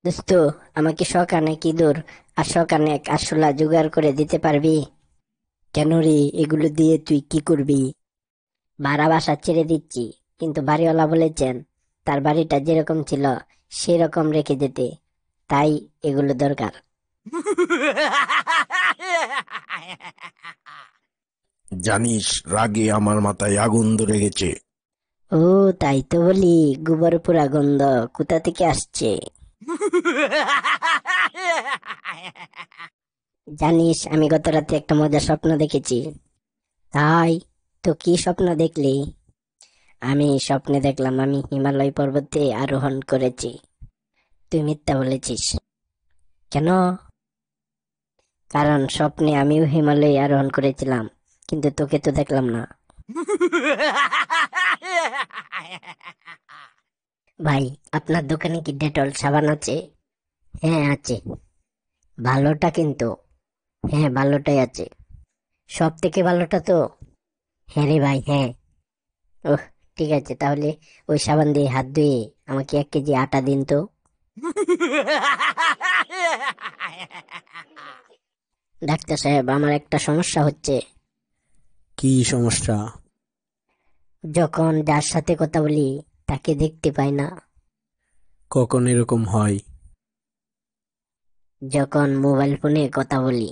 দোস্ত, আমাকে সকানে কি দূর আর সকানে এক আরশোলা জোগাড় করে দিতে পারবি? কেন রে, এগুলো দিয়ে তুই কি করবি? ভাড়া বাসা ছেড়ে দিচ্ছি, কিন্তু বাড়িওয়ালা বলেছেন তার বাড়িটা যেরকম ছিল সেরকম রেখে যেতে, তাই এগুলো দরকার। জানিস, রাগে আমার মাথায় আগুন ধরে গেছে। ও, তাই তো বলি, গোবর পোড়া গন্ধ কোথা থেকে আসছে? জানিস, আমি গত রাতে একটা মজার স্বপ্ন দেখেছি। তাই? তো কি স্বপ্ন দেখলি? আমি স্বপ্নে দেখলাম আমি হিমালয় পর্বতে আরোহণ করেছি। তুই মিথ্যা বলেছিস। কেন? কারণ স্বপ্নে আমিও হিমালয়ে আরোহণ করেছিলাম, কিন্তু তোকে তো দেখলাম না। ভাই, আপনার দোকানে কি ডেটল সাবান আছে? হ্যাঁ আছে। ভালোটা কিন্তু? হ্যাঁ, ভালোটাই আছে। সব থেকে ভালোটা তো? হ্যাঁ রে ভাই, হ্যাঁ। ওহ, ঠিক আছে, তাহলে ওই সাবান দিয়ে হাত ধুয়ে আমাকে 1 কেজি আটা দিন তো। ডাক্তার সাহেব, আমার একটা সমস্যা হচ্ছে। কি সমস্যা? যখন যার সাথে কথা বলি তাকে দেখতে পাই না। কখন এরকম হয়? যখন মোবাইল ফোনে কথা বলি।